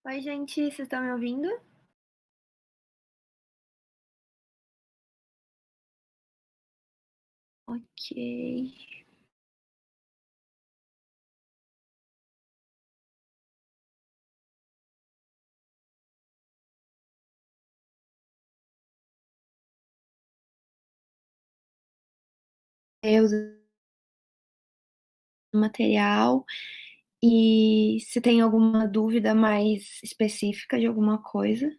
Oi, gente, vocês estão me ouvindo? Ok. Eu uso material e se tem alguma dúvida mais específica de alguma coisa.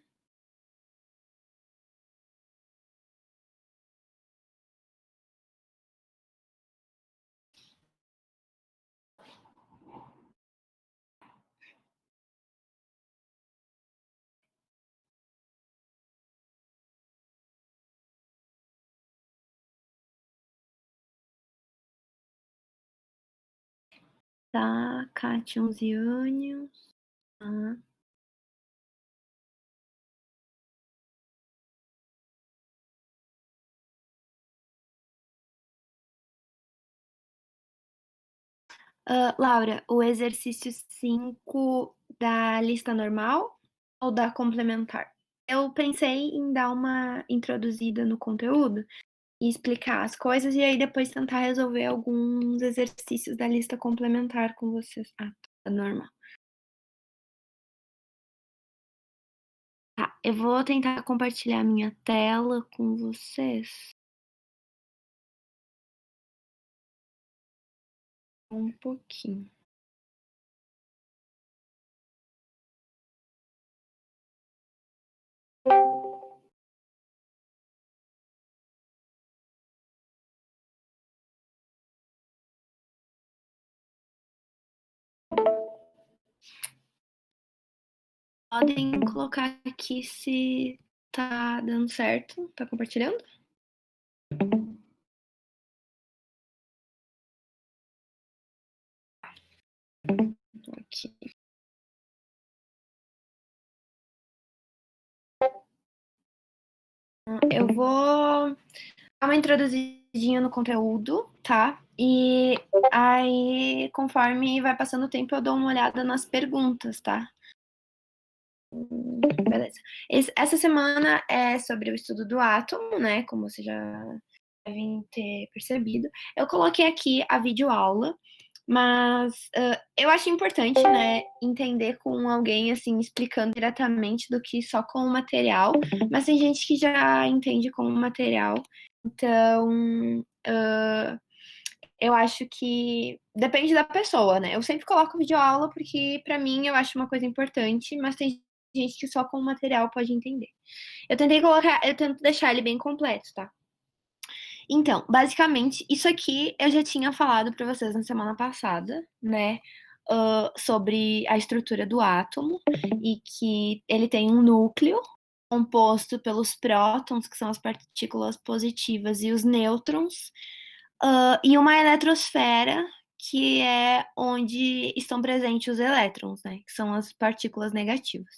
Tá, cátions e ânions. Tá. Laura, o exercício 5 da lista normal ou da complementar? Eu pensei em dar uma introduzida no conteúdo e explicar as coisas e aí depois tentar resolver alguns exercícios da lista complementar com vocês. Ah, tá normal. Tá, eu vou tentar compartilhar minha tela com vocês um pouquinho. Podem colocar aqui se tá dando certo. Tá compartilhando? Aqui. Eu vou dar uma introduzidinha no conteúdo, tá? E aí, conforme vai passando o tempo, eu dou uma olhada nas perguntas, tá? Beleza. Essa semana é sobre o estudo do átomo, né? Como vocês já devem ter percebido. Eu coloquei aqui a videoaula, mas eu acho importante, né, entender com alguém, assim, explicando diretamente do que só com o material, mas tem gente que já entende com o material, então eu acho que depende da pessoa, né? Eu sempre coloco videoaula porque, pra mim, eu acho uma coisa importante, mas tem gente que só com o material pode entender. Eu tento deixar ele bem completo, tá? Então, basicamente, isso aqui eu já tinha falado para vocês na semana passada, né? Sobre a estrutura do átomo e que ele tem um núcleo composto pelos prótons, que são as partículas positivas, e os nêutrons, e uma eletrosfera, que é onde estão presentes os elétrons, né? Que são as partículas negativas.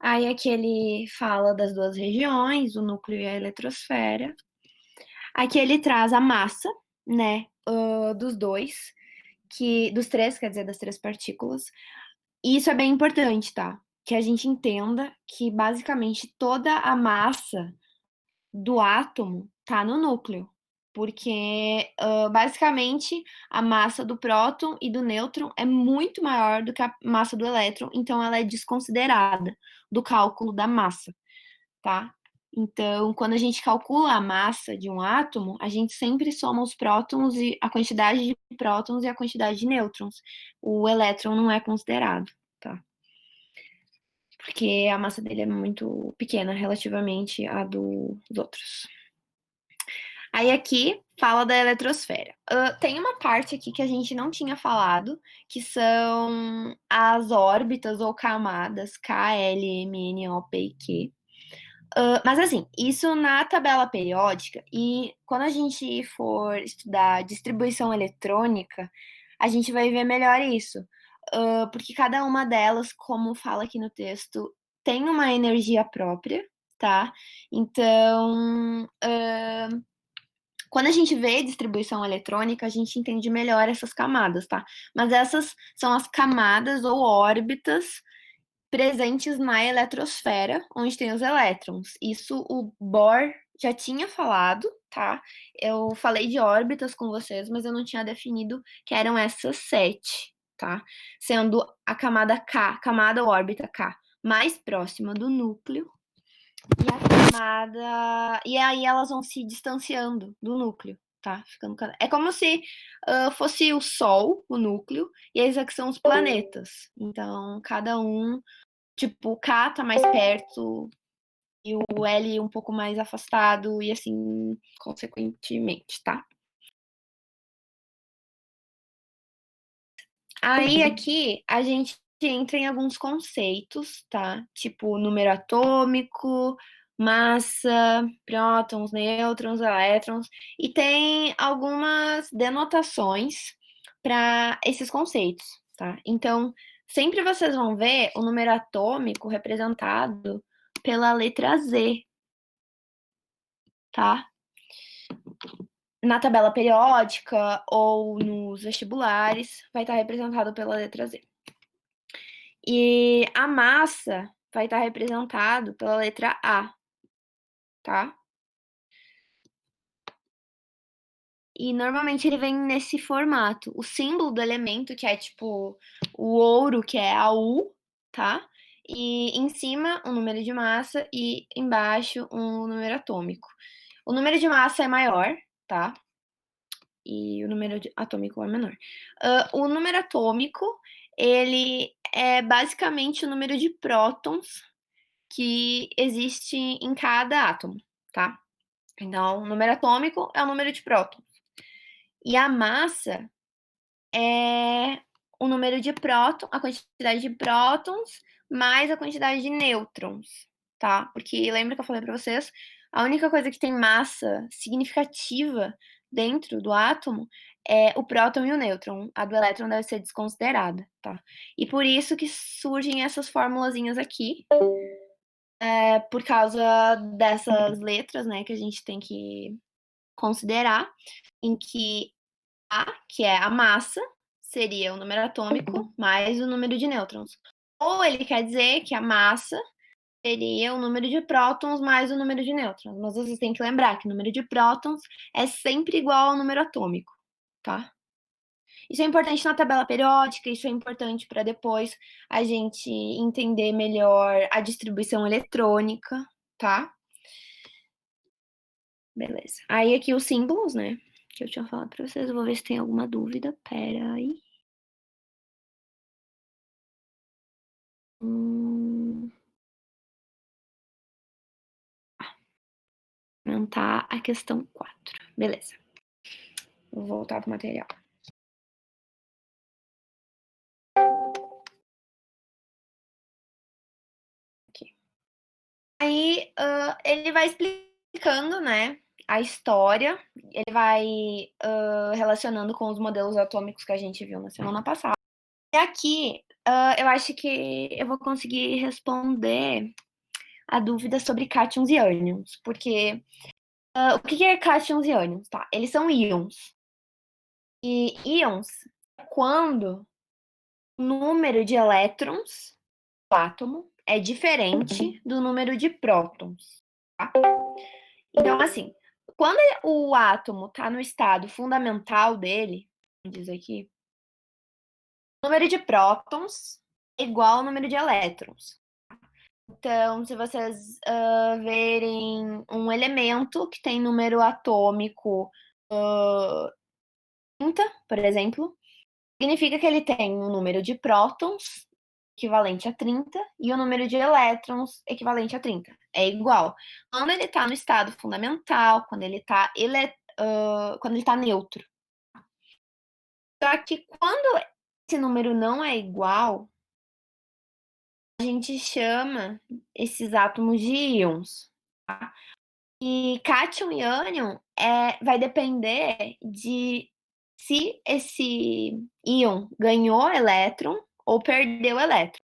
Aí aqui ele fala das duas regiões, o núcleo e a eletrosfera. Aqui ele traz a massa, né, dos dois, dos três, quer dizer, das três partículas. E isso é bem importante, tá? Que a gente entenda que basicamente toda a massa do átomo tá no núcleo. Porque basicamente a massa do próton e do nêutron é muito maior do que a massa do elétron, então ela é desconsiderada do cálculo da massa, tá? Então, quando a gente calcula a massa de um átomo, a gente sempre soma os prótons e a quantidade de prótons e a quantidade de nêutrons. O elétron não é considerado, tá? Porque a massa dele é muito pequena relativamente à dos outros. Aí aqui fala da eletrosfera. Tem uma parte aqui que a gente não tinha falado, que são as órbitas ou camadas K, L, M, N, O, P e Q. Mas assim, isso na tabela periódica, e quando a gente for estudar distribuição eletrônica, a gente vai ver melhor isso. Porque cada uma delas, como fala aqui no texto, tem uma energia própria, tá? Então, quando a gente vê distribuição eletrônica, a gente entende melhor essas camadas, tá? Mas essas são as camadas ou órbitas presentes na eletrosfera, onde tem os elétrons. Isso o Bohr já tinha falado, tá? Eu falei de órbitas com vocês, mas eu não tinha definido que eram essas 7, tá? Sendo a camada K, camada ou órbita K, mais próxima do núcleo, e a camada. E aí elas vão se distanciando do núcleo, tá? Ficando É como se fosse o Sol, o núcleo, e esses aqui são os planetas. Então, cada um, tipo, o K tá mais perto e o L um pouco mais afastado, e assim, consequentemente, tá? Aí aqui a gente entra em alguns conceitos, tá? Tipo número atômico, massa, prótons, nêutrons, elétrons, e tem algumas denotações para esses conceitos, tá? Então, sempre vocês vão ver o número atômico representado pela letra Z, tá? Na tabela periódica ou nos vestibulares, vai estar representado pela letra Z. E a massa vai estar representado pela letra A, tá? E normalmente ele vem nesse formato. O símbolo do elemento, que é tipo o ouro, que é a U, tá? E em cima um número de massa e embaixo um número atômico. O número de massa é maior, tá? E o número atômico é menor. O número atômico, ele é basicamente o número de prótons que existe em cada átomo, tá? Então, o número atômico é o número de prótons. E a massa é o número de prótons, a quantidade de prótons mais a quantidade de nêutrons, tá? Porque lembra que eu falei para vocês, a única coisa que tem massa significativa dentro do átomo é o próton e o nêutron. A do elétron deve ser desconsiderada, tá? E por isso que surgem essas formulazinhas aqui, por causa dessas letras, né, que a gente tem que considerar, em que A, que é a massa, seria o número atômico mais o número de nêutrons. Ou ele quer dizer que a massa seria o número de prótons mais o número de nêutrons. Mas vocês têm que lembrar que o número de prótons é sempre igual ao número atômico, tá? Isso é importante na tabela periódica, isso é importante para depois a gente entender melhor a distribuição eletrônica, tá? Beleza. Aí aqui os símbolos, né? Que eu tinha falado para vocês. Eu vou ver se tem alguma dúvida. Pera aí. Aumentar a questão 4. Beleza. Vou voltar pro material. Aqui. Aí ele vai explicando, né, a história. Ele vai relacionando com os modelos atômicos que a gente viu na semana passada. E aqui eu acho que eu vou conseguir responder a dúvida sobre cátions e ânions, porque o que é cátions e ânions? Tá, eles são íons. E íons é quando o número de elétrons do átomo é diferente do número de prótons. Tá? Então, assim, quando o átomo está no estado fundamental dele, diz aqui, o número de prótons é igual ao número de elétrons. Então, se vocês verem um elemento que tem número atômico 30, por exemplo, significa que ele tem um número de prótons equivalente a 30 e o número de elétrons equivalente a 30. É igual. Quando ele está no estado fundamental, quando ele está neutro. Só que quando esse número não é igual, a gente chama esses átomos de íons. Tá? E cátion e ânion vai depender de se esse íon ganhou elétron ou perdeu elétron.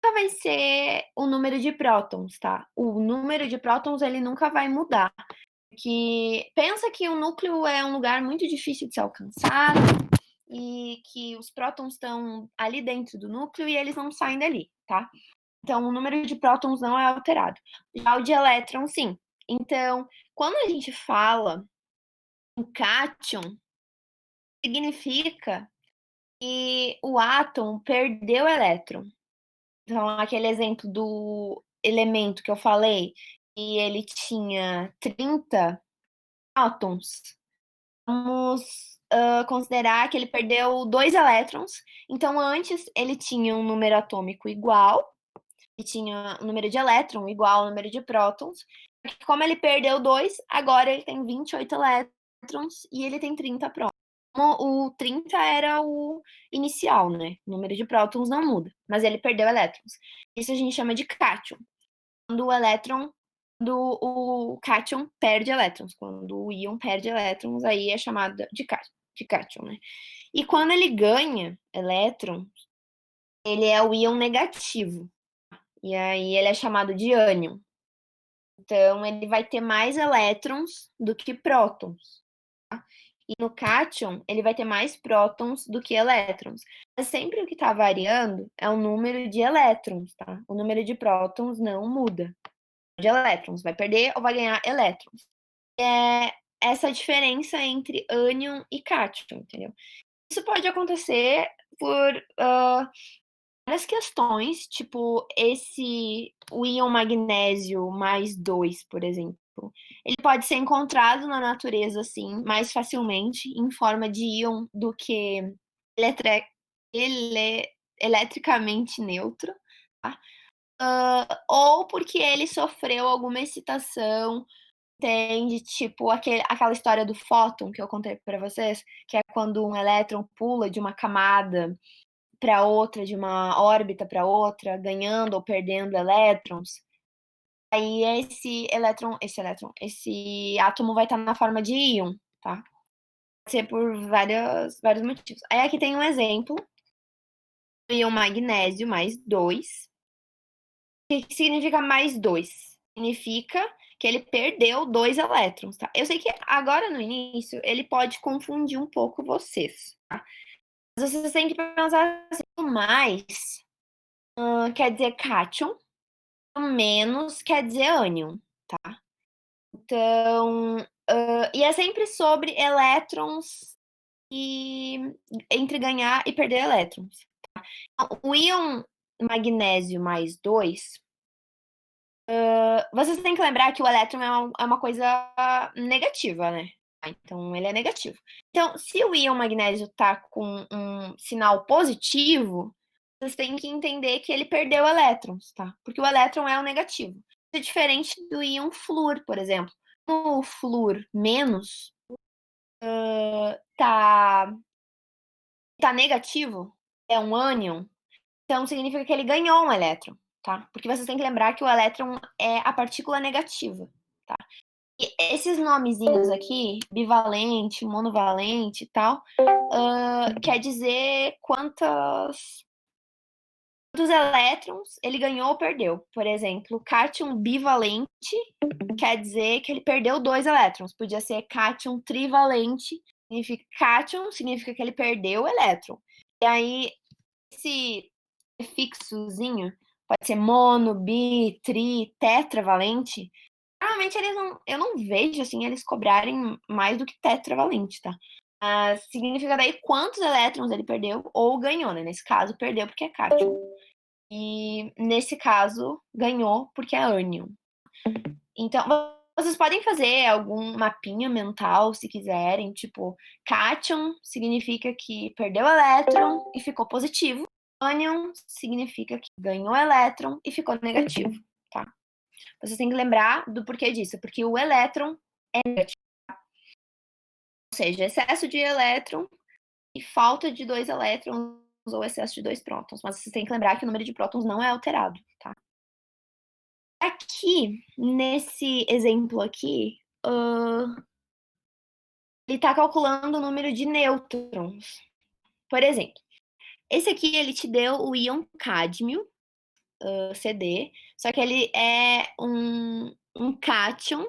Nunca vai ser o número de prótons, tá? O número de prótons ele nunca vai mudar. Que pensa que o núcleo é um lugar muito difícil de ser alcançado e que os prótons estão ali dentro do núcleo e eles não saem dali, tá? Então, o número de prótons não é alterado. Já o de elétrons, sim. Então, quando a gente fala em cátion, significa que o átomo perdeu elétron. Então, aquele exemplo do elemento que eu falei, e ele tinha 30 átomos, vamos considerar que ele perdeu 2 elétrons. Então, antes ele tinha um número atômico igual, ele tinha um número de elétron igual ao número de prótons. Como ele perdeu 2, agora ele tem 28 elétrons e ele tem 30 prótons. O 30 era o inicial, né? O número de prótons não muda, mas ele perdeu elétrons. Isso a gente chama de cátion. Quando o elétron o cátion perde elétrons. Quando o íon perde elétrons, aí é chamado de cátion, né? E quando ele ganha elétrons, ele é o íon negativo. E aí ele é chamado de ânion. Então, ele vai ter mais elétrons do que prótons. Tá? E no cátion, ele vai ter mais prótons do que elétrons. Mas sempre o que está variando é o número de elétrons, tá? O número de prótons não muda. De elétrons, vai perder ou vai ganhar elétrons. É essa diferença entre ânion e cátion, entendeu? Isso pode acontecer por várias questões, tipo o íon magnésio mais 2, por exemplo. Ele pode ser encontrado na natureza, assim, mais facilmente, em forma de íon do que eletricamente neutro, tá? Ou porque ele sofreu alguma excitação, entende? Tipo aquela história do fóton que eu contei para vocês, que é quando um elétron pula de uma camada para outra, de uma órbita para outra, ganhando ou perdendo elétrons. Aí esse átomo vai estar na forma de íon, tá? Pode ser por vários motivos. Aí aqui tem um exemplo do íon magnésio mais 2. O que significa mais 2? Significa que ele perdeu 2 elétrons, tá? Eu sei que agora no início ele pode confundir um pouco vocês, tá? Mas vocês têm que pensar assim, mais quer dizer cátion, menos quer dizer ânion, tá? Então, e é sempre sobre elétrons e entre ganhar e perder elétrons. Tá? Então, o íon magnésio mais 2, vocês têm que lembrar que o elétron é uma coisa negativa, né? Então, ele é negativo. Então, se o íon magnésio tá com um sinal positivo, vocês têm que entender que ele perdeu elétrons, tá? Porque o elétron é o negativo. Isso é diferente do íon flúor, por exemplo. O flúor menos tá negativo, é um ânion, então significa que ele ganhou um elétron, tá? Porque vocês têm que lembrar que o elétron é a partícula negativa, tá? E esses nomezinhos aqui, bivalente, monovalente e tal, quer dizer quantos elétrons ele ganhou ou perdeu. Por exemplo, cátion bivalente quer dizer que ele perdeu 2 elétrons. Podia ser cátion trivalente, significa cátion significa que ele perdeu o elétron. E aí, esse prefixozinho pode ser mono, bi, tri, tetravalente. Normalmente eu não vejo assim eles cobrarem mais do que tetravalente, tá? Significa daí quantos elétrons ele perdeu ou ganhou, né? Nesse caso, perdeu porque é cátion. E nesse caso, ganhou porque é ânion. Então, vocês podem fazer algum mapinha mental, se quiserem, tipo, cátion significa que perdeu elétron e ficou positivo. Ânion significa que ganhou elétron e ficou negativo, tá? Vocês têm que lembrar do porquê disso, porque o elétron é negativo. Ou seja, excesso de elétron e falta de 2 elétrons ou excesso de 2 prótons. Mas vocês têm que lembrar que o número de prótons não é alterado, tá? Aqui, nesse exemplo aqui, ele está calculando o número de nêutrons. Por exemplo, esse aqui ele te deu o íon cádmio, Cd, só que ele é um cátion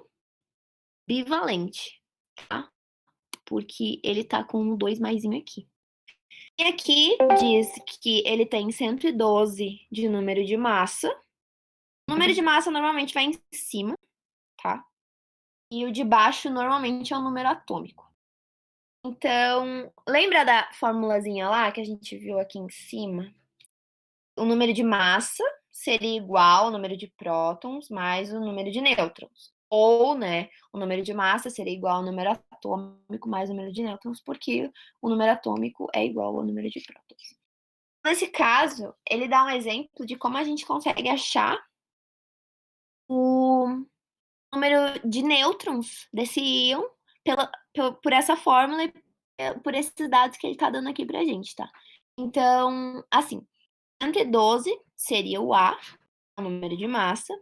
bivalente, tá? Porque ele tá com um 2 maisinho aqui. E aqui diz que ele tem 112 de número de massa. O número de massa normalmente vai em cima, tá? E o de baixo normalmente é um número atômico. Então, lembra da formulazinha lá que a gente viu aqui em cima? O número de massa seria igual ao número de prótons mais o número de nêutrons. Ou, né, o número de massa seria igual ao número atômico mais o número de nêutrons, porque o número atômico é igual ao número de prótons. Nesse caso, ele dá um exemplo de como a gente consegue achar o número de nêutrons desse íon por essa fórmula e por esses dados que ele está dando aqui pra gente, tá? Então, assim, 112 seria o A, o número de massa,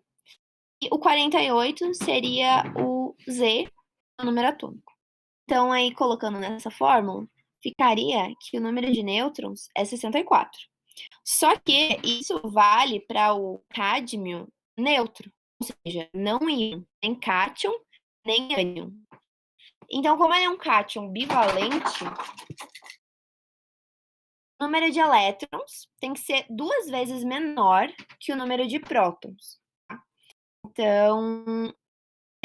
e o 48 seria o Z, o número atômico. Então, aí, colocando nessa fórmula, ficaria que o número de nêutrons é 64. Só que isso vale para o cádmio neutro, ou seja, não íon, nem cátion, nem ânion. Então, como ele é um cátion bivalente, o número de elétrons tem que ser 2 vezes menor que o número de prótons. Tá? Então,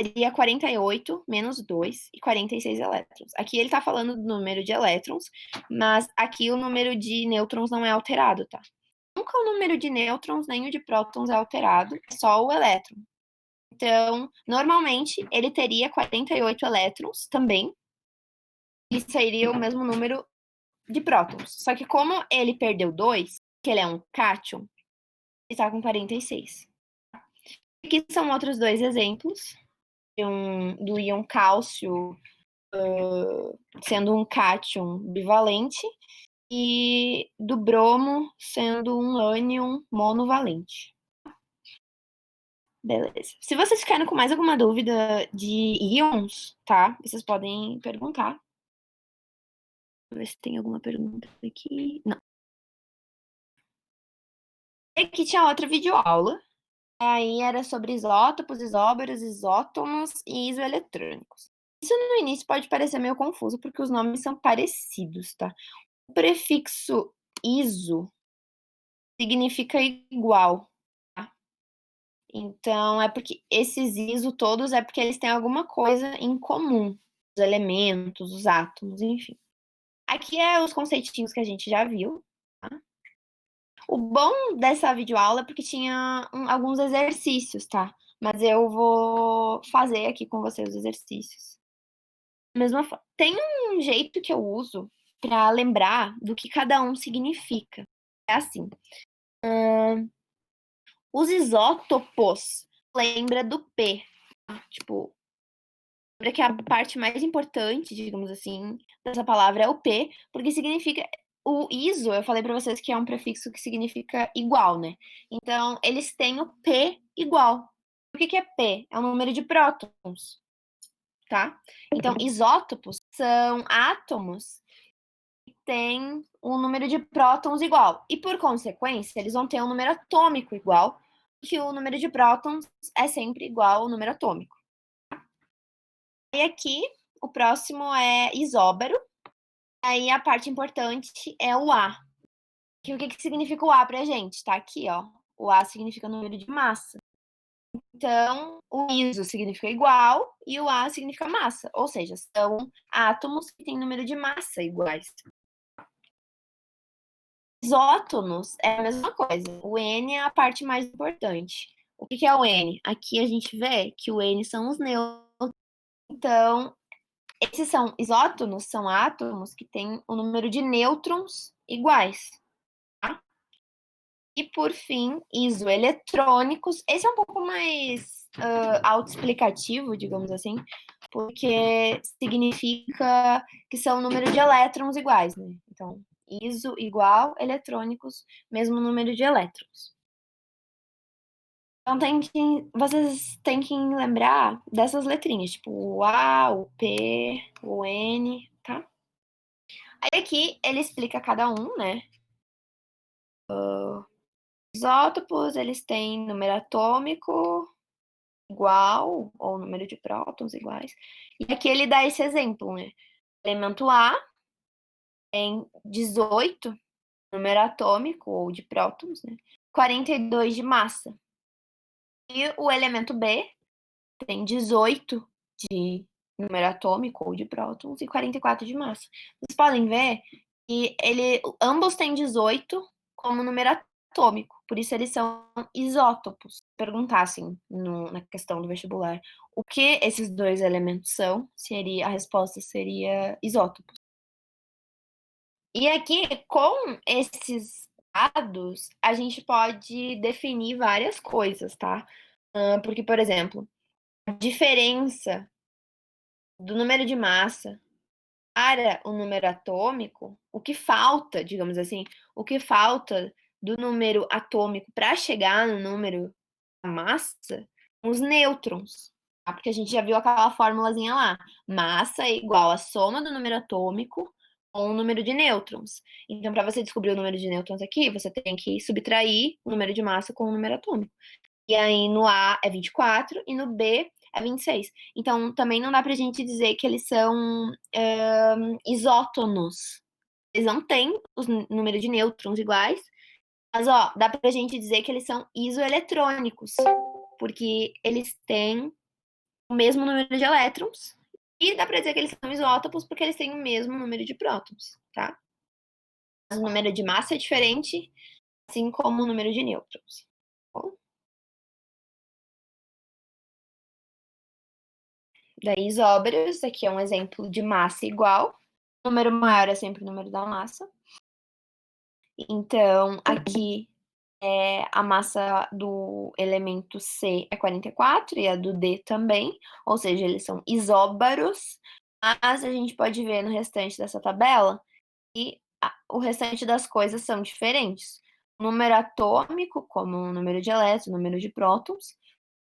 seria 48 menos 2 e 46 elétrons. Aqui ele está falando do número de elétrons, mas aqui o número de nêutrons não é alterado, tá? Nunca o número de nêutrons nem o de prótons é alterado, é só o elétron. Então, normalmente, ele teria 48 elétrons também, e seria o mesmo número de prótons. Só que como ele perdeu 2, que ele é um cátion, ele está com 46. Aqui são outros 2 exemplos do íon cálcio sendo um cátion bivalente e do bromo sendo um ânion monovalente. Beleza. Se vocês ficarem com mais alguma dúvida de íons, tá? Vocês podem perguntar. Vou ver se tem alguma pergunta aqui. Não. Aqui tinha outra videoaula. Aí era sobre isótopos, isóbaros, isótomos e isoeletrônicos. Isso no início pode parecer meio confuso, porque os nomes são parecidos, tá? O prefixo iso significa igual, tá? Então, é porque esses iso todos é porque eles têm alguma coisa em comum. Os elementos, os átomos, enfim. Aqui é os conceitinhos que a gente já viu, tá? O bom dessa videoaula é porque tinha alguns exercícios, tá? Mas eu vou fazer aqui com vocês os exercícios. Mesma forma. Tem um jeito que eu uso para lembrar do que cada um significa. É assim. Os isótopos lembra do P. Tá? Tipo, lembra que a parte mais importante, digamos assim, dessa palavra é o P, porque significa. O iso, eu falei para vocês que é um prefixo que significa igual, né? Então, eles têm o P igual. O que é P? É o número de prótons, tá? Então, isótopos são átomos que têm um número de prótons igual. E, por consequência, eles vão ter um número atômico igual, que o número de prótons é sempre igual ao número atômico. E aqui, o próximo é isóbaro. Aí a parte importante é o A. Que o que significa o A pra gente? Tá aqui, ó. O A significa número de massa. Então, o iso significa igual e o A significa massa. Ou seja, são átomos que têm número de massa iguais. Isótonos é a mesma coisa. O N é a parte mais importante. O que é o N? Aqui a gente vê que o N são os nêutrons. Então, esses são isótonos, são átomos que têm o número de nêutrons iguais. Tá? E por fim, isoeletrônicos. Esse é um pouco mais autoexplicativo, digamos assim, porque significa que são o número de elétrons iguais, né? Então, iso igual, eletrônicos, mesmo número de elétrons. Então vocês têm que lembrar dessas letrinhas, tipo o A, o P, o N, tá? Aí aqui ele explica cada um, né? Isótopos, eles têm número atômico igual, ou número de prótons iguais. E aqui ele dá esse exemplo, né? Elemento A tem 18 número atômico ou de prótons, né? 42 de massa. E o elemento B tem 18 de número atômico ou de prótons e 44 de massa. Vocês podem ver que ambos têm 18 como número atômico, por isso eles são isótopos. Perguntassem na questão do vestibular o que esses dois elementos são, a resposta seria isótopos. E aqui, com esses dados, a gente pode definir várias coisas, tá? Porque, por exemplo, a diferença do número de massa para o número atômico, o que falta, digamos assim, o que falta do número atômico para chegar no número da massa, os nêutrons. Tá? Porque a gente já viu aquela formulazinha lá. Massa é igual a soma do número atômico com o número de nêutrons. Então, para você descobrir o número de nêutrons aqui, você tem que subtrair o número de massa com o número atômico. E aí no A é 24 e no B é 26. Então, também não dá pra gente dizer que eles são isótonos. Eles não têm o número de nêutrons iguais, mas ó, dá pra gente dizer que eles são isoeletrônicos, porque eles têm o mesmo número de elétrons. E dá pra dizer que eles são isótopos porque eles têm o mesmo número de prótons, tá? O número de massa é diferente, assim como o número de nêutrons. Bom? Daí, isóbaros, aqui é um exemplo de massa igual. O número maior é sempre o número da massa. Então, aqui a massa do elemento C é 44 e a do D também, ou seja, eles são isóbaros, mas a gente pode ver no restante dessa tabela que o restante das coisas são diferentes. O número atômico, como o número de elétrons, o número de prótons,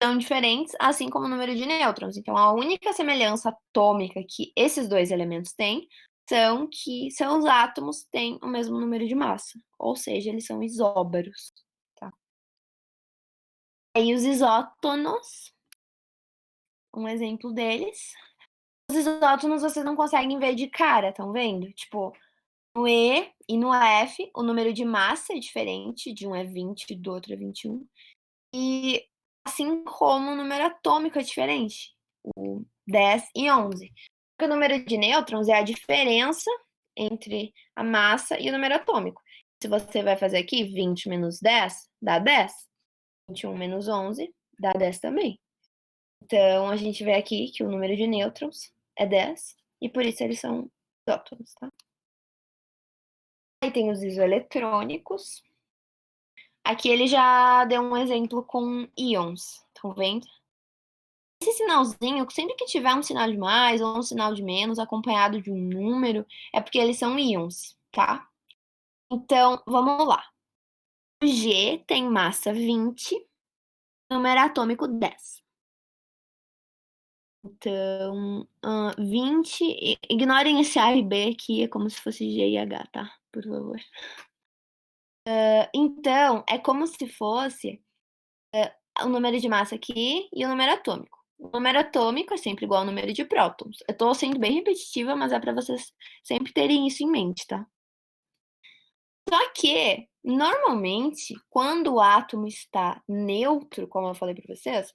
são diferentes, assim como o número de nêutrons. Então, a única semelhança atômica que esses dois elementos têm são que seus átomos têm o mesmo número de massa, ou seja, eles são isóbaros. Tá? Aí os isótonos, um exemplo deles. Os isótonos vocês não conseguem ver de cara, estão vendo? Tipo, no E e no F, o número de massa é diferente, de um é 20 e do outro é 21. E assim como o número atômico é diferente, o 10 e 11. O número de nêutrons é a diferença entre a massa e o número atômico. Se você vai fazer aqui 20 menos 10, dá 10. 21 menos 11, dá 10 também. Então, a gente vê aqui que o número de nêutrons é 10, e por isso eles são isótopos, tá? Aí tem os isoeletrônicos. Aqui ele já deu um exemplo com íons, estão vendo? Esse sinalzinho, sempre que tiver um sinal de mais ou um sinal de menos acompanhado de um número, é porque eles são íons, tá? Então, vamos lá. O G tem massa 20, número atômico 10. Então, 20. Ignorem esse A e B aqui, é como se fosse G e H, tá? Por favor. Então, é como se fosse o número de massa aqui e o número atômico. O número atômico é sempre igual ao número de prótons. Eu tô sendo bem repetitiva, mas é para vocês sempre terem isso em mente, tá? Só que, normalmente, quando o átomo está neutro, como eu falei para vocês,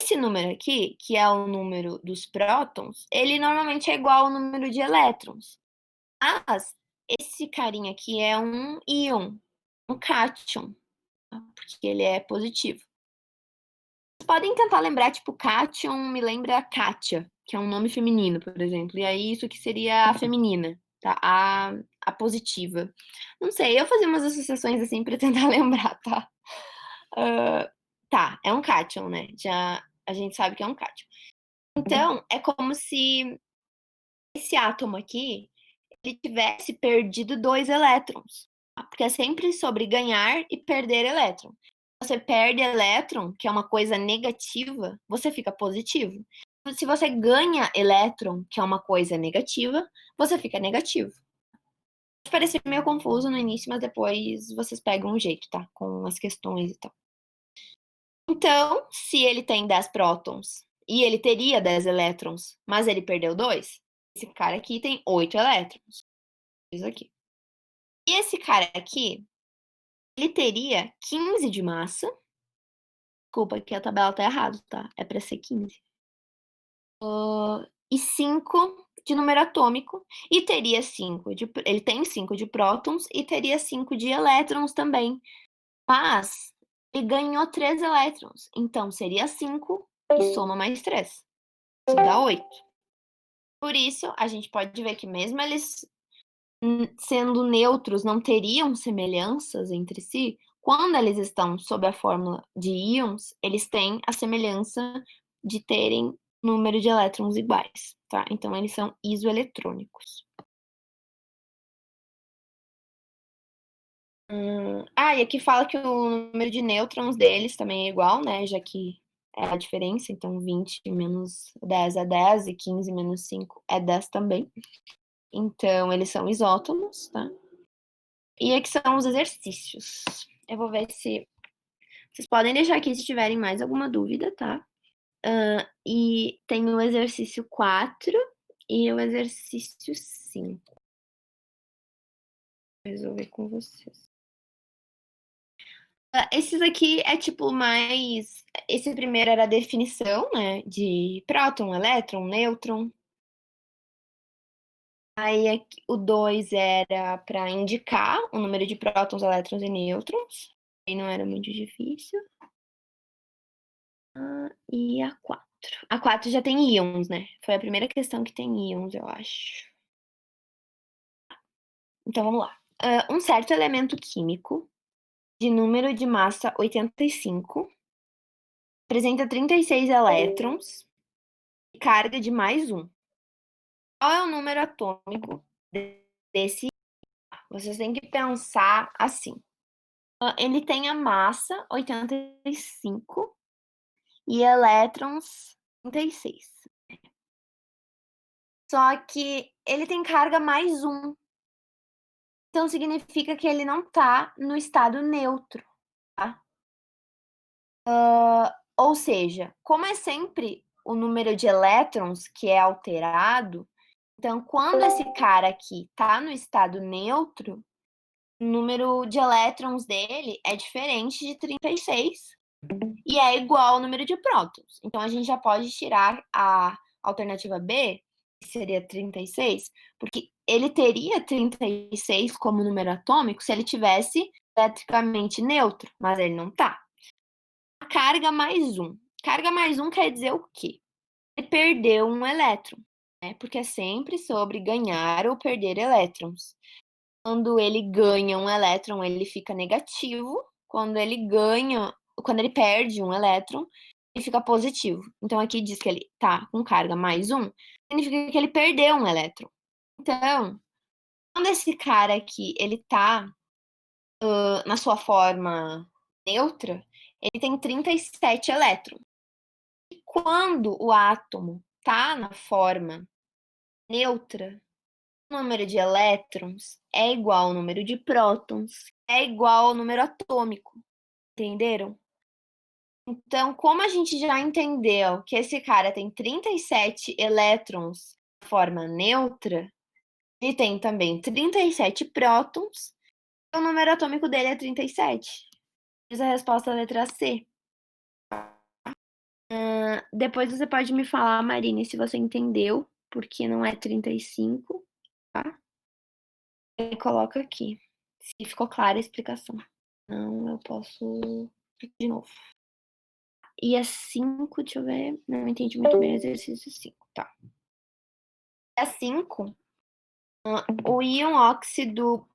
esse número aqui, que é o número dos prótons, ele normalmente é igual ao número de elétrons. Mas esse carinha aqui é um íon, um cátion, tá? Porque ele é positivo. Vocês podem tentar lembrar, tipo, cátion me lembra Kátia, que é um nome feminino, por exemplo. E aí isso que seria a feminina, tá? A positiva. Não sei, eu fazia umas associações assim pra tentar lembrar, tá? Tá, é um cátion, né? Já a gente sabe que é um cátion. Então, é como se esse átomo aqui ele tivesse perdido 2 elétrons. Tá? Porque é sempre sobre ganhar e perder elétron. Você perde elétron, que é uma coisa negativa, você fica positivo. Se você ganha elétron, que é uma coisa negativa, você fica negativo. Pode parecer meio confuso no início, mas depois vocês pegam um jeito, tá? Com as questões e tal. Então, se ele tem 10 prótons e ele teria 10 elétrons, mas ele perdeu 2, esse cara aqui tem 8 elétrons. Isso aqui. E esse cara aqui, ele teria 15 de massa. Desculpa, aqui a tabela tá errada, tá? É para ser 15. E 5 de número atômico. E teria 5 de... Ele tem 5 de prótons e teria 5 de elétrons também. Mas ele ganhou 3 elétrons. Então, seria 5 e soma mais 3. Isso dá 8. Por isso, a gente pode ver que mesmo eles sendo neutros não teriam semelhanças entre si, quando eles estão sob a fórmula de íons, eles têm a semelhança de terem número de elétrons iguais, tá? Então, eles são isoeletrônicos. E aqui fala que o número de nêutrons deles também é igual, né? Já que é a diferença, então 20 menos 10 é 10 e 15 menos 5 é 10 também. Então, eles são isótomos, tá? E aqui são os exercícios. Eu vou ver se... Vocês podem deixar aqui se tiverem mais alguma dúvida, tá? E tem o exercício 4 e o exercício 5. Vou resolver com vocês. Esses aqui é tipo mais... Esse primeiro era a definição, né? De próton, elétron, nêutron. Aí aqui, o 2 era para indicar o número de prótons, elétrons e nêutrons. Aí não era muito difícil. E a 4. A 4 já tem íons, né? Foi a primeira questão que tem íons, eu acho. Então vamos lá. Um certo elemento químico de número de massa 85 apresenta 36 elétrons e carga de mais 1. Qual é o número atômico desse? Vocês têm que pensar assim. Ele tem a massa 85 e elétrons 36. Só que ele tem carga mais 1. Então significa que ele não está no estado neutro, tá? Ou seja, como é sempre o número de elétrons que é alterado, então quando esse cara aqui está no estado neutro, o número de elétrons dele é diferente de 36 e é igual ao número de prótons. Então a gente já pode tirar a alternativa B, que seria 36, porque ele teria 36 como número atômico se ele tivesse eletricamente neutro, mas ele não tá. Carga mais 1. Carga mais 1 quer dizer o quê? Ele perdeu um elétron, né? Porque é sempre sobre ganhar ou perder elétrons. Quando ele ganha um elétron, ele fica negativo. Quando ele perde um elétron, ele fica positivo. Então aqui diz que ele tá com carga mais 1, significa que ele perdeu um elétron. Então, quando esse cara aqui, ele tá na sua forma neutra, ele tem 37 elétrons. E quando o átomo tá na forma neutra, o número de elétrons é igual ao número de prótons, é igual ao número atômico. Entenderam? Então, como a gente já entendeu que esse cara tem 37 elétrons de forma neutra, ele tem também 37 prótons, e o número atômico dele é 37. Diz a resposta da letra C. Depois você pode me falar, Marine, se você entendeu, porque não é 35, tá? E coloca aqui, se ficou clara a explicação. Não, eu posso de novo. E a 5, deixa eu ver, não entendi muito bem o exercício 5, tá. A 5, o íon óxido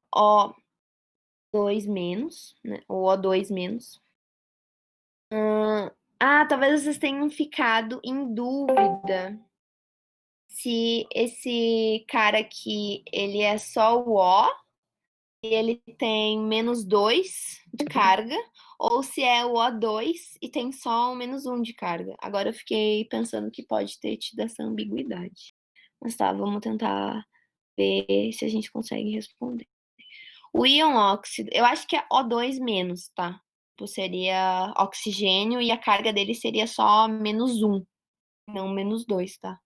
O2-, né, o O2-. Talvez vocês tenham ficado em dúvida se esse cara aqui, ele é só o O, e ele tem -2 de carga, ou se é o O2 e tem só o -1 de carga. Agora eu fiquei pensando que pode ter tido essa ambiguidade. Mas tá, vamos tentar ver se a gente consegue responder. O íon óxido, eu acho que é O2-, tá? Tipo, seria oxigênio e a carga dele seria só -1, não -2, tá?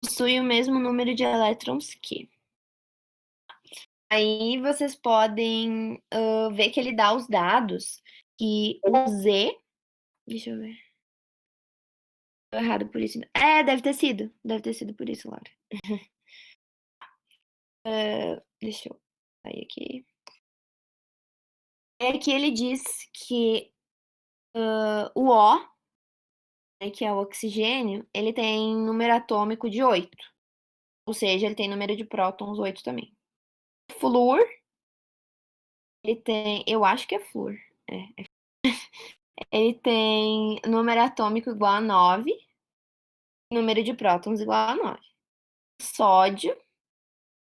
Possui o mesmo número de elétrons que. Aí vocês podem ver que ele dá os dados que o Z. Deixa eu ver. Tô errado por isso. É, deve ter sido. Deve ter sido por isso, Laura. Deixa eu sair aqui. É que ele diz que o O, né, que é o oxigênio, ele tem número atômico de 8. Ou seja, ele tem número de prótons 8 também. Flúor, ele tem. Eu acho que é flúor. É. Ele tem número atômico igual a 9, número de prótons igual a 9. Sódio,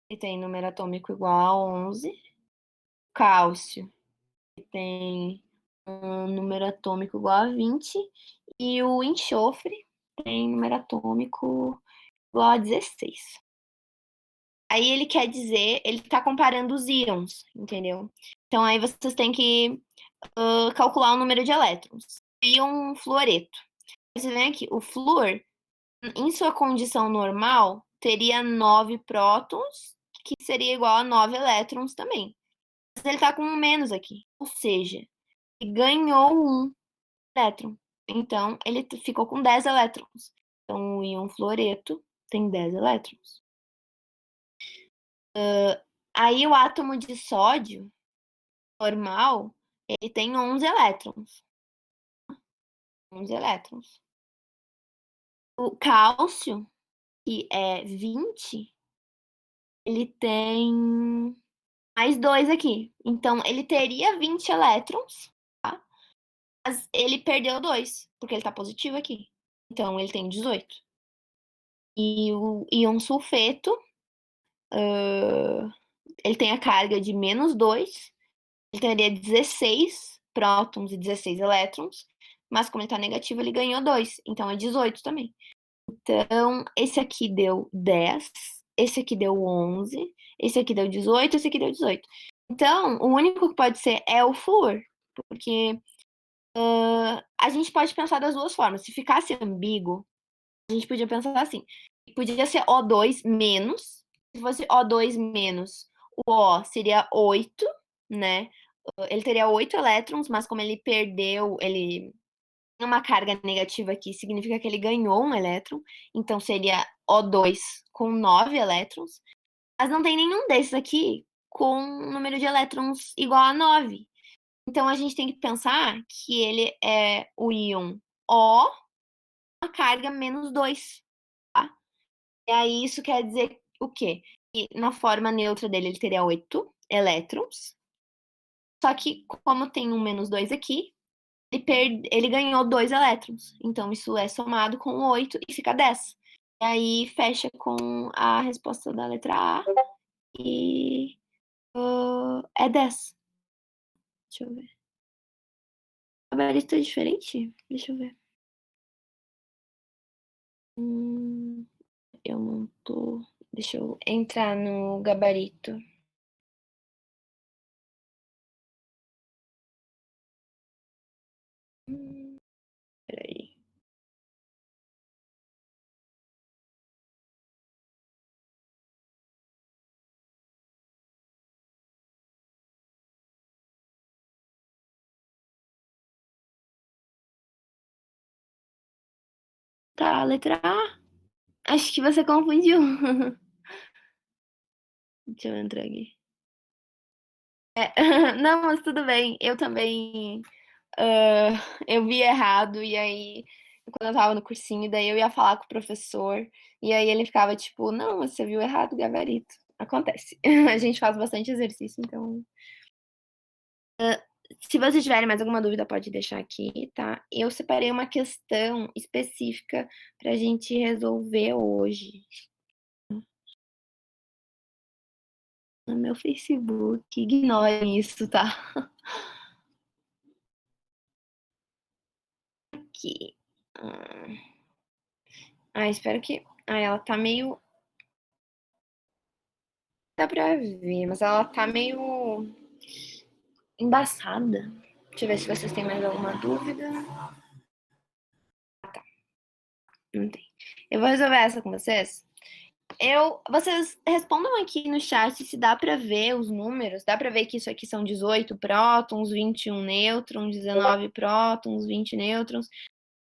ele tem número atômico igual a 11. Cálcio, ele tem um número atômico igual a 20. E o enxofre tem número atômico igual a 16. Aí ele quer dizer, ele tá comparando os íons, entendeu? Então aí vocês têm que calcular o número de elétrons. Íon fluoreto. Você vê aqui, o flúor, em sua condição normal, teria 9 prótons, que seria igual a 9 elétrons também. Mas ele tá com um menos aqui. Ou seja, ele ganhou um elétron. Então, ele ficou com 10 elétrons. Então, o íon fluoreto tem 10 elétrons. Aí, o átomo de sódio, normal, ele tem 11 elétrons. 11 elétrons. O cálcio, que é 20, ele tem mais 2 aqui. Então, ele teria 20 elétrons, tá? Mas ele perdeu 2, porque ele tá positivo aqui. Então, ele tem 18. E o íon sulfeto, ele tem a carga de menos 2. Ele teria 16 prótons e 16 elétrons. Mas como ele tá negativo, ele ganhou 2. Então, é 18 também. Então, esse aqui deu 10. Esse aqui deu 11. Esse aqui deu 18. Esse aqui deu 18. Então, o único que pode ser é o flúor. Porque a gente pode pensar das duas formas. Se ficasse ambíguo, a gente podia pensar assim. Podia ser O2 menos. Se fosse O2 menos, o O seria 8, né? Ele teria 8 elétrons, mas como ele perdeu, ele tem uma carga negativa aqui, significa que ele ganhou um elétron. Então seria O2 com 9 elétrons. Mas não tem nenhum desses aqui com um número de elétrons igual a 9. Então a gente tem que pensar que ele é o íon O, uma carga menos 2, tá? E aí isso quer dizer o quê? Que na forma neutra dele ele teria 8 elétrons. Só que como tem um menos 2 aqui, ele ganhou 2 elétrons. Então isso é somado com 8 e fica 10. E aí fecha com a resposta da letra A e é 10. Deixa eu ver. A gabarito é diferente? Deixa eu ver. Hum, eu não tô. Deixa eu entrar no gabarito. Peraí. Tá, letra A. Acho que você confundiu. Deixa eu entrar aqui. Não, mas tudo bem. Eu também. ah, eu vi errado, e aí, quando eu tava no cursinho, daí eu ia falar com o professor, e aí ele ficava tipo: Não, você viu errado o gabarito. Acontece. A gente faz bastante exercício, então. Se vocês tiverem mais alguma dúvida, pode deixar aqui, tá? Eu separei uma questão específica pra gente resolver hoje no meu Facebook. Ignorem isso, tá? Aqui. Espero que. Ela tá meio. Dá pra ver, mas ela tá meio embaçada. Deixa eu ver se vocês têm mais alguma dúvida. Não tem. Eu vou resolver essa com vocês. Vocês respondam aqui no chat se dá para ver os números. Dá para ver que isso aqui são 18 prótons, 21 nêutrons, 19 prótons, 20 nêutrons.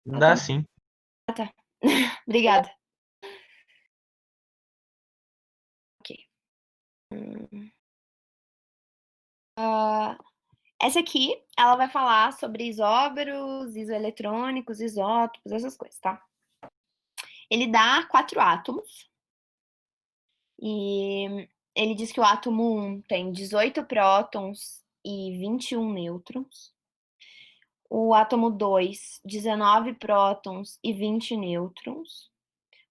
Dá sim. Tá. Obrigada. Ok. Essa aqui, ela vai falar sobre isóbaros, isoeletrônicos, isótopos, essas coisas, tá? Ele dá 4 átomos. E ele diz que o átomo 1 tem 18 prótons e 21 nêutrons. O átomo 2, 19 prótons e 20 nêutrons.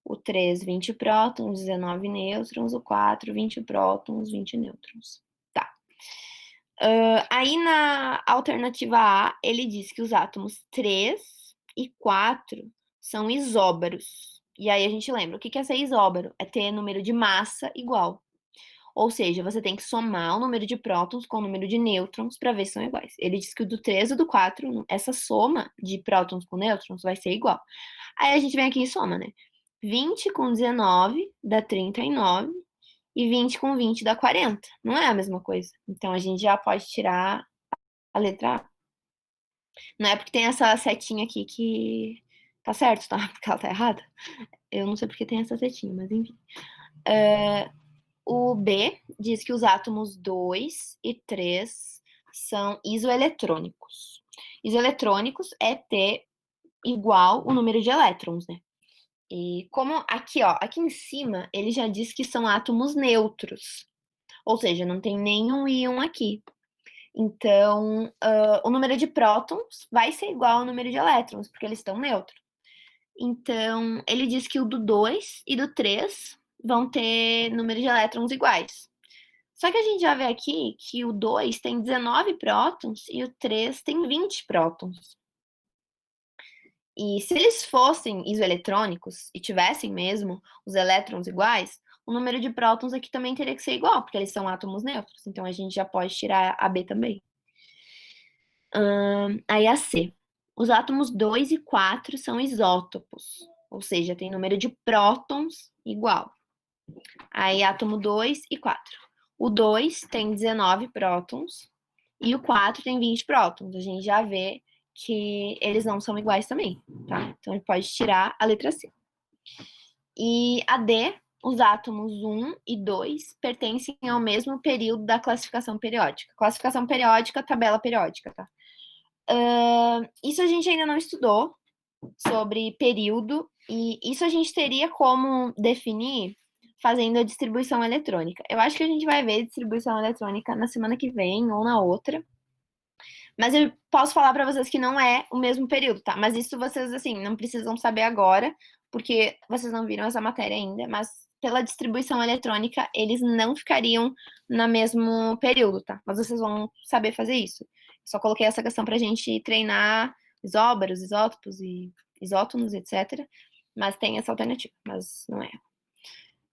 O 3, 20 prótons, 19 nêutrons. O 4, 20 prótons, 20 nêutrons. Tá. Aí na alternativa A, ele diz que os átomos 3 e 4 são isóbaros. E aí a gente lembra, o que é ser isóbaro? É ter número de massa igual. Ou seja, você tem que somar o número de prótons com o número de nêutrons para ver se são iguais. Ele diz que o do 3 e do 4, essa soma de prótons com nêutrons vai ser igual. Aí a gente vem aqui e soma, né? 20 com 19 dá 39 e 20 com 20 dá 40. Não é a mesma coisa. Então a gente já pode tirar a letra A. Não é porque tem essa setinha aqui que tá certo, tá? Porque ela tá errada. Eu não sei porque tem essa setinha, mas enfim. O B diz que os átomos 2 e 3 são isoeletrônicos. Isoeletrônicos é ter igual o número de elétrons, né? E como aqui, ó, aqui em cima, ele já diz que são átomos neutros. Ou seja, não tem nenhum íon aqui. Então, o número de prótons vai ser igual ao número de elétrons, porque eles estão neutros. Então, ele diz que o do 2 e do 3 vão ter número de elétrons iguais. Só que a gente já vê aqui que o 2 tem 19 prótons e o 3 tem 20 prótons. E se eles fossem isoeletrônicos e tivessem mesmo os elétrons iguais, o número de prótons aqui também teria que ser igual, porque eles são átomos neutros. Então a gente já pode tirar a B também. Aí a C. Os átomos 2 e 4 são isótopos, ou seja, tem número de prótons igual. Aí átomo 2 e 4. O 2 tem 19 prótons e o 4 tem 20 prótons. A gente já vê que eles não são iguais também, tá? Então a gente pode tirar a letra C. E a D, os átomos 1 e 2 pertencem ao mesmo período da classificação periódica. Classificação periódica, tabela periódica, tá? Isso a gente ainda não estudou sobre período, e isso a gente teria como definir fazendo a distribuição eletrônica. Eu acho que a gente vai ver distribuição eletrônica na semana que vem ou na outra. Mas eu posso falar para vocês que não é o mesmo período, tá? Mas isso vocês, assim, não precisam saber agora, porque vocês não viram essa matéria ainda, mas pela distribuição eletrônica, eles não ficariam no mesmo período, tá? Mas vocês vão saber fazer isso. Só coloquei essa questão pra gente treinar isóbaros, isótopos e isótonos, etc. Mas tem essa alternativa, mas não é.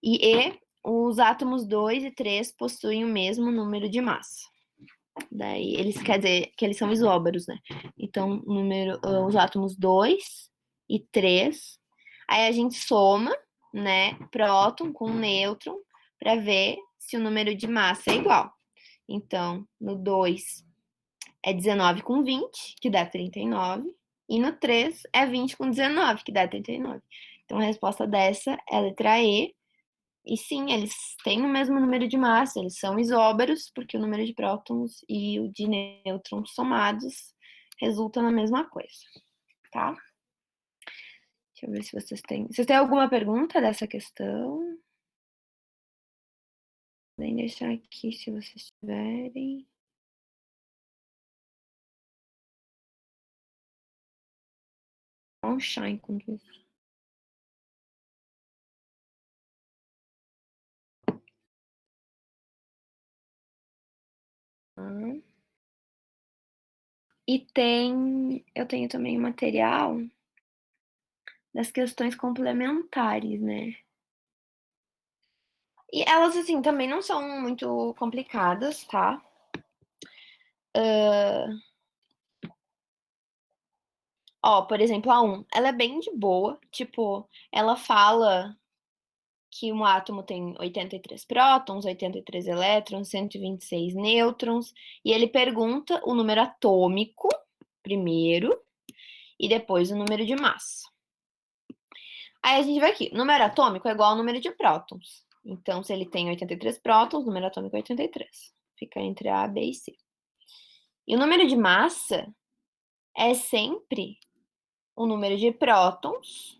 E os átomos 2 e 3 possuem o mesmo número de massa. Daí eles quer dizer que eles são isóbaros, né? Então, os átomos 2 e 3. Aí a gente soma, né, próton com nêutron para ver se o número de massa é igual. Então, no 2 é 19 com 20, que dá 39, e no 3 é 20 com 19, que dá 39. Então, a resposta dessa é a letra E. E sim, eles têm o mesmo número de massa, eles são isóbaros, porque o número de prótons e o de nêutrons somados resulta na mesma coisa, tá? Deixa eu ver se vocês têm. Vocês têm alguma pergunta dessa questão? Podem deixar aqui se vocês tiverem. Dá um chá enquanto isso. E eu tenho também material das questões complementares, né? E elas, assim, também não são muito complicadas, tá? Ó, por exemplo, a 1, ela é bem de boa, tipo, ela fala que um átomo tem 83 prótons, 83 elétrons, 126 nêutrons, e ele pergunta o número atômico primeiro e depois o número de massa. Aí a gente vai aqui, o número atômico é igual ao número de prótons. Então, se ele tem 83 prótons, o número atômico é 83. Fica entre A, B e C. E o número de massa é sempre o número de prótons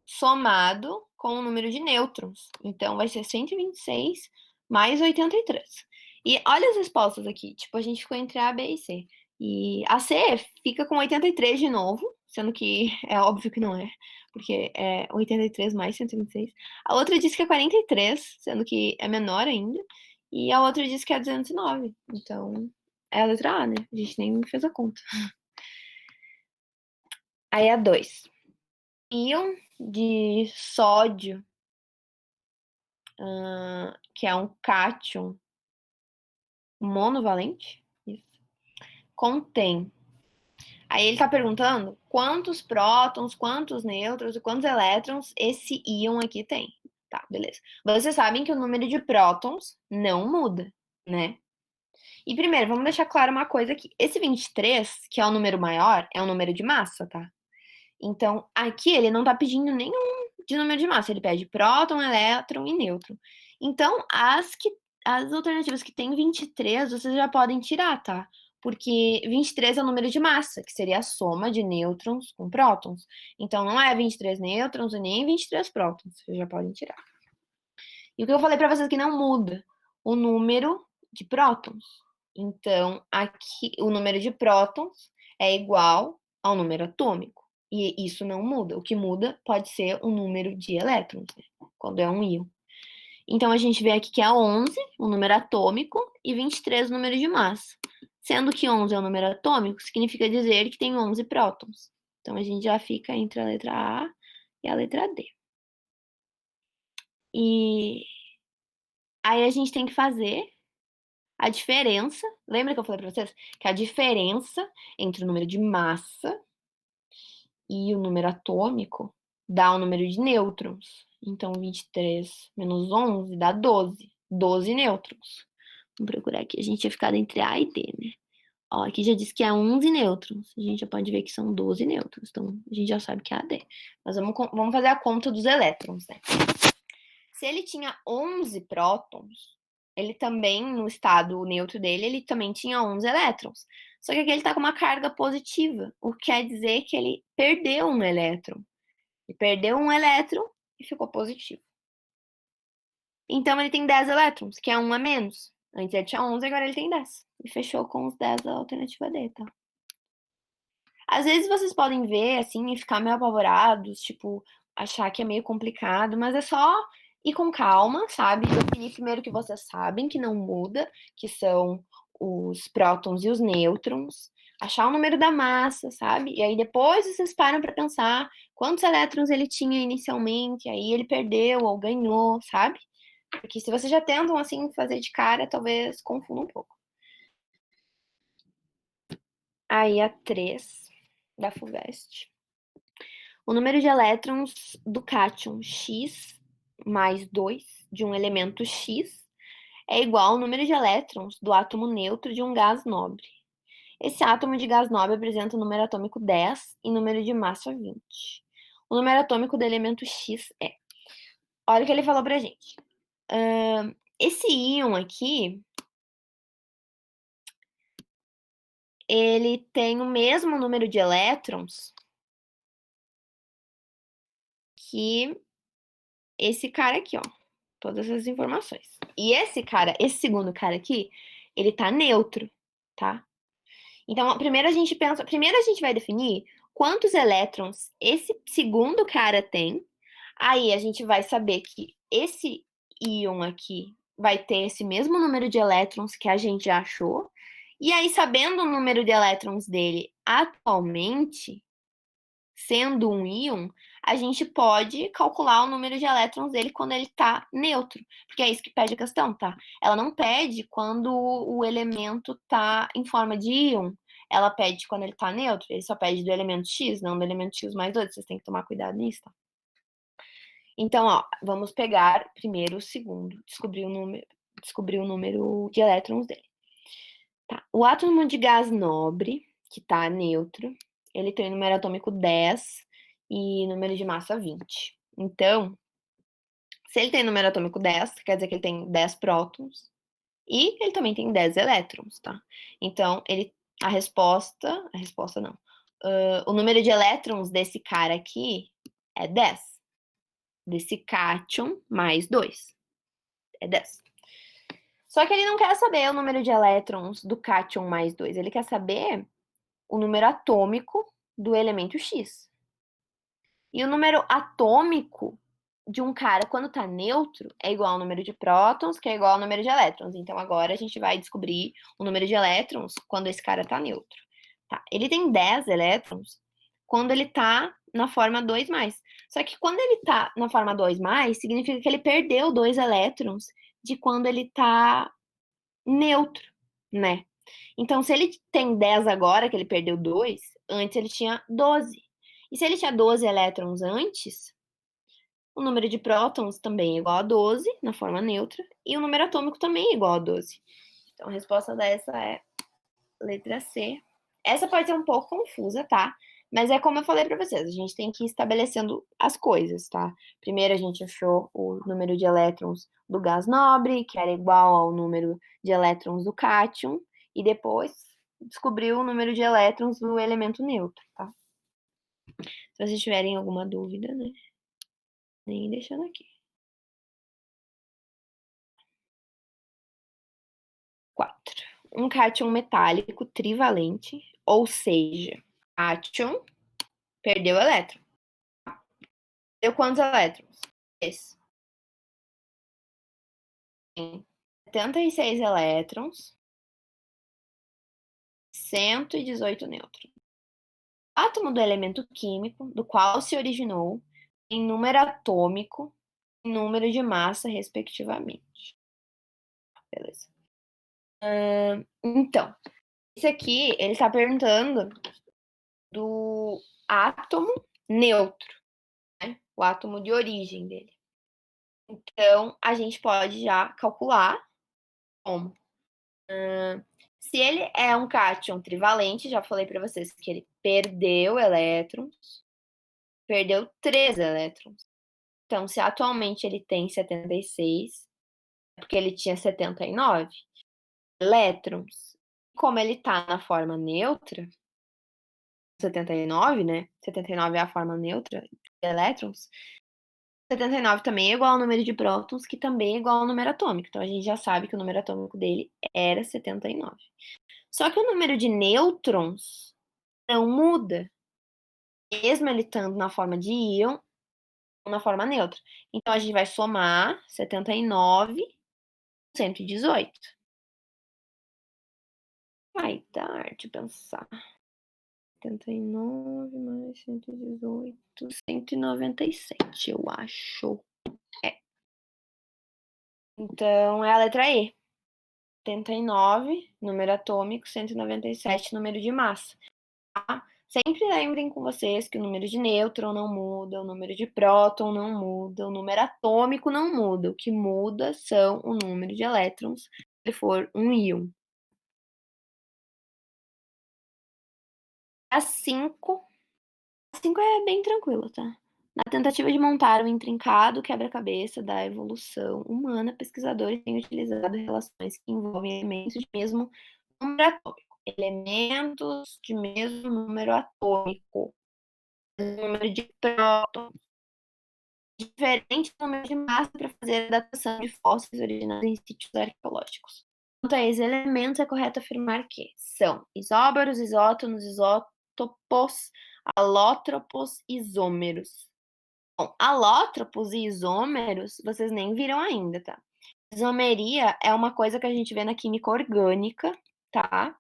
somado com o número de nêutrons. Então, vai ser 126 mais 83. E olha as respostas aqui. Tipo, a gente ficou entre A, B e C. E a C fica com 83 de novo, sendo que é óbvio que não é, porque é 83 mais 126. A outra diz que é 43, sendo que é menor ainda. E a outra diz que é 209. Então, é a letra A, né? A gente nem fez a conta. Aí a 2. Íon de sódio, que é um cátion monovalente, isso, contém. Aí ele está perguntando quantos prótons, quantos nêutrons e quantos elétrons esse íon aqui tem. Tá, beleza. Vocês sabem que o número de prótons não muda, né? E primeiro, vamos deixar claro uma coisa aqui. Esse 23, que é o número maior, é o número de massa, tá? Então, aqui ele não tá pedindo nenhum de número de massa, ele pede próton, elétron e nêutron. Então, as alternativas que tem 23, vocês já podem tirar, tá? Porque 23 é o número de massa, que seria a soma de nêutrons com prótons. Então, não é 23 nêutrons e nem 23 prótons, vocês já podem tirar. E o que eu falei para vocês que não muda, o número de prótons. Então, aqui o número de prótons é igual ao número atômico. E isso não muda. O que muda pode ser o número de elétrons, né? Quando é um íon. Então, a gente vê aqui que é 11, o número atômico, e 23, o número de massa. Sendo que 11 é o número atômico, significa dizer que tem 11 prótons. Então, a gente já fica entre a letra A e a letra D. E aí a gente tem que fazer a diferença. Lembra que eu falei para vocês? Que a diferença entre o número de massa e o número atômico dá o número de nêutrons. Então, 23 menos 11 dá 12. 12 nêutrons. Vamos procurar aqui. A gente tinha ficado entre A e D, né? Ó, aqui já diz que é 11 nêutrons. A gente já pode ver que são 12 nêutrons. Então, a gente já sabe que é AD. Mas vamos fazer a conta dos elétrons, né? Se ele tinha 11 prótons, ele também, no estado neutro dele, ele também tinha 11 elétrons. Só que aqui ele está com uma carga positiva, o que quer dizer que ele perdeu um elétron. Ele perdeu um elétron e ficou positivo. Então ele tem 10 elétrons, que é um a menos. Antes ele tinha 11, agora ele tem 10. E fechou com os 10 da alternativa D, tá? Às vezes vocês podem ver, assim, e ficar meio apavorados, tipo, achar que é meio complicado, mas é só ir com calma, sabe? Definir primeiro que vocês sabem que não muda, que são os prótons e os nêutrons, achar o número da massa, sabe? E aí depois vocês param para pensar quantos elétrons ele tinha inicialmente, aí ele perdeu ou ganhou, sabe? Porque se vocês já tentam, assim, fazer de cara, talvez confunda um pouco. Aí a 3 da FUVEST. O número de elétrons do cátion X mais 2 de um elemento X é igual ao número de elétrons do átomo neutro de um gás nobre. Esse átomo de gás nobre apresenta o número atômico 10 e número de massa 20. O número atômico do elemento X é. Olha o que ele falou pra gente. Esse íon aqui, ele tem o mesmo número de elétrons que esse cara aqui, ó. Todas as informações. E esse cara, esse segundo cara aqui, ele tá neutro, tá? Então, primeiro a gente vai definir quantos elétrons esse segundo cara tem. Aí a gente vai saber que esse íon aqui vai ter esse mesmo número de elétrons que a gente já achou. E aí, sabendo o número de elétrons dele atualmente, sendo um íon, a gente pode calcular o número de elétrons dele quando ele está neutro, porque é isso que pede a questão, tá? Ela não pede quando o elemento está em forma de íon, ela pede quando ele está neutro, ele só pede do elemento X, não do elemento X mais 2, vocês têm que tomar cuidado nisso, tá? Então, ó, vamos pegar primeiro o segundo, descobrir o número de elétrons dele. Tá. O átomo de gás nobre, que tá neutro, ele tem número atômico 10 e número de massa 20. Então, se ele tem número atômico 10, quer dizer que ele tem 10 prótons e ele também tem 10 elétrons, tá? Então, a resposta não. O número de elétrons desse cara aqui é 10. Desse cátion mais 2. É 10. Só que ele não quer saber o número de elétrons do cátion mais 2. Ele quer saber o número atômico do elemento X. E o número atômico de um cara, quando tá neutro, é igual ao número de prótons, que é igual ao número de elétrons. Então, agora a gente vai descobrir o número de elétrons quando esse cara tá neutro. Tá? Ele tem 10 elétrons quando ele tá na forma 2+. Só que quando ele tá na forma 2+, significa que ele perdeu 2 elétrons de quando ele tá neutro, né? Então, se ele tem 10 agora, que ele perdeu 2, antes ele tinha 12. E se ele tinha 12 elétrons antes, o número de prótons também é igual a 12, na forma neutra, e o número atômico também é igual a 12. Então, a resposta dessa é letra C. Essa pode ser um pouco confusa, tá? Mas é como eu falei para vocês, a gente tem que ir estabelecendo as coisas, tá? Primeiro a gente achou o número de elétrons do gás nobre, que era igual ao número de elétrons do cátion, e depois descobriu o número de elétrons do elemento neutro, tá? Se vocês tiverem alguma dúvida, né? Nem deixando aqui. 4. Um cátion metálico trivalente, ou seja, cátion perdeu elétron. Deu quantos elétrons? Esse. Tem 76 elétrons, 118 nêutrons. O átomo do elemento químico, do qual se originou, em número atômico e número de massa, respectivamente. Beleza. Então, isso aqui, ele está perguntando do átomo neutro, né? O átomo de origem dele. Então, a gente pode já calcular como. Se ele é um cátion trivalente, já falei para vocês que ele perdeu elétrons, perdeu 3 elétrons. Então, se atualmente ele tem 76, é porque ele tinha 79 elétrons. Como ele está na forma neutra, 79, né? 79 é a forma neutra de elétrons. 79 também é igual ao número de prótons, que também é igual ao número atômico. Então, a gente já sabe que o número atômico dele era 79. Só que o número de nêutrons não muda, mesmo ele estando na forma de íon ou na forma neutra. Então, a gente vai somar 79 com 118. Vai dar de pensar. 79 mais 118, 197, eu acho. É. Então, é a letra E. 79, número atômico, 197, número de massa. Tá? Sempre lembrem com vocês que o número de nêutron não muda, o número de próton não muda, o número atômico não muda. O que muda são o número de elétrons, se ele for um íon. A 5 é bem tranquilo, tá? Na tentativa de montar um intrincado quebra-cabeça da evolução humana, pesquisadores têm utilizado relações que envolvem elementos de mesmo número atômico. Elementos de mesmo número atômico. Número de prótons. Diferente do número de massa para fazer a datação de fósseis originados em sítios arqueológicos. Quanto a esses elementos, é correto afirmar que são isóbaros, isótonos, isótopos, alótropos, isômeros. Bom, alótropos e isômeros, vocês nem viram ainda, tá? Isomeria é uma coisa que a gente vê na química orgânica, tá?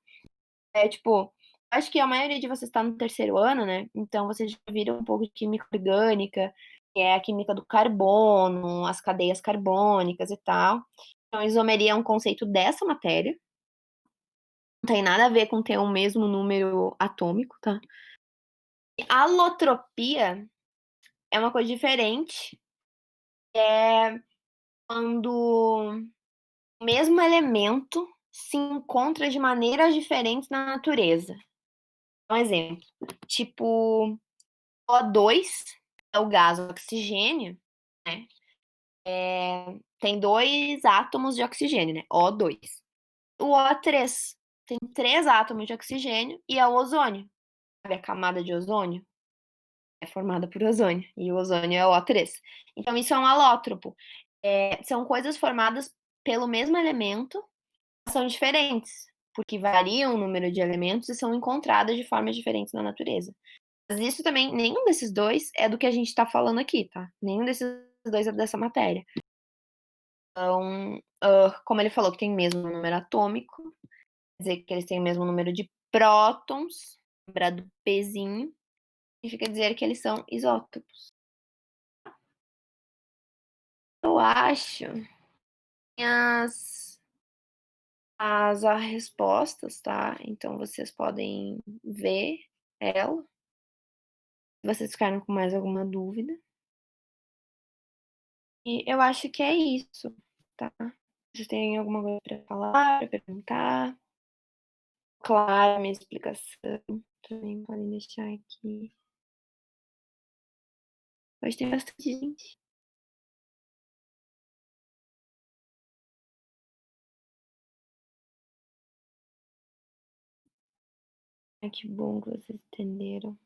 É tipo, acho que a maioria de vocês está no terceiro ano, né? Então vocês já viram um pouco de química orgânica, que é a química do carbono, as cadeias carbônicas e tal. Então, isomeria é um conceito dessa matéria. Não tem nada a ver com ter o mesmo número atômico, tá? E alotropia é uma coisa diferente é quando o mesmo elemento se encontra de maneiras diferentes na natureza. Um exemplo, tipo, O2 é o gás oxigênio, né? Tem dois átomos de oxigênio, né? O2. O O3 tem três átomos de oxigênio e é o ozônio. Sabe a camada de ozônio? É formada por ozônio. E o ozônio é o O3. Então, isso é um alótropo. São coisas formadas pelo mesmo elemento, são diferentes, porque variam o número de elementos e são encontradas de formas diferentes na natureza. Mas isso também, nenhum desses dois é do que a gente está falando aqui, tá? Nenhum desses dois é dessa matéria. Então, como ele falou que tem o mesmo número atômico, quer dizer que eles têm o mesmo número de prótons, lembrar do Pzinho, significa dizer que eles são isótopos. Eu acho que as respostas, tá? Então vocês podem ver ela. Se vocês ficaram com mais alguma dúvida. E eu acho que é isso, tá? Vocês têm alguma coisa para falar, para perguntar? Claro, minha explicação. Também podem deixar aqui. Hoje tem bastante gente. Ai, que bom que vocês entenderam.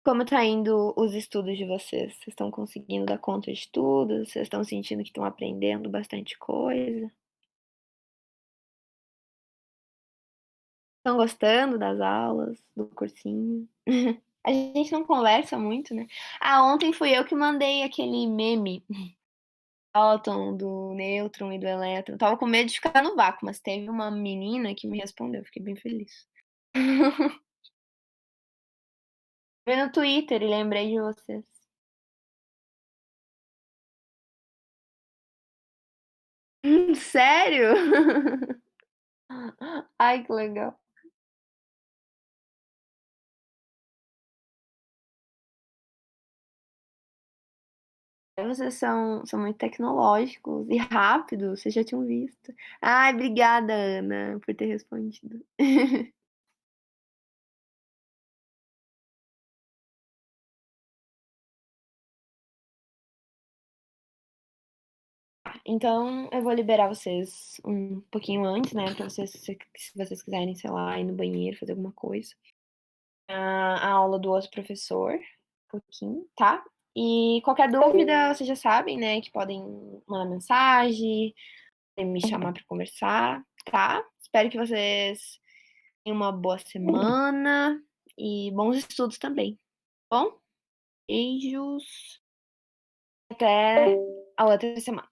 Como tá indo os estudos de vocês? Vocês estão conseguindo dar conta de tudo? Vocês estão sentindo que estão aprendendo bastante coisa? Estão gostando das aulas, do cursinho? A gente não conversa muito, né? Ah, ontem fui eu que mandei aquele meme próton, do nêutron e do elétron. Tava com medo de ficar no vácuo, mas teve uma menina que me respondeu, fiquei bem feliz. Vi no Twitter e lembrei de vocês. Sério? Ai, que legal. Vocês são muito tecnológicos e rápidos, vocês já tinham visto. Ai, obrigada, Ana, por ter respondido. Então, eu vou liberar vocês um pouquinho antes, né? Pra vocês, se vocês quiserem, sei lá, ir no banheiro, fazer alguma coisa. A aula do outro professor, um pouquinho, tá? E qualquer dúvida, vocês já sabem, né? Que podem mandar mensagem, podem me chamar para conversar, tá? Espero que vocês tenham uma boa semana e bons estudos também, tá bom? Beijos, até a outra semana.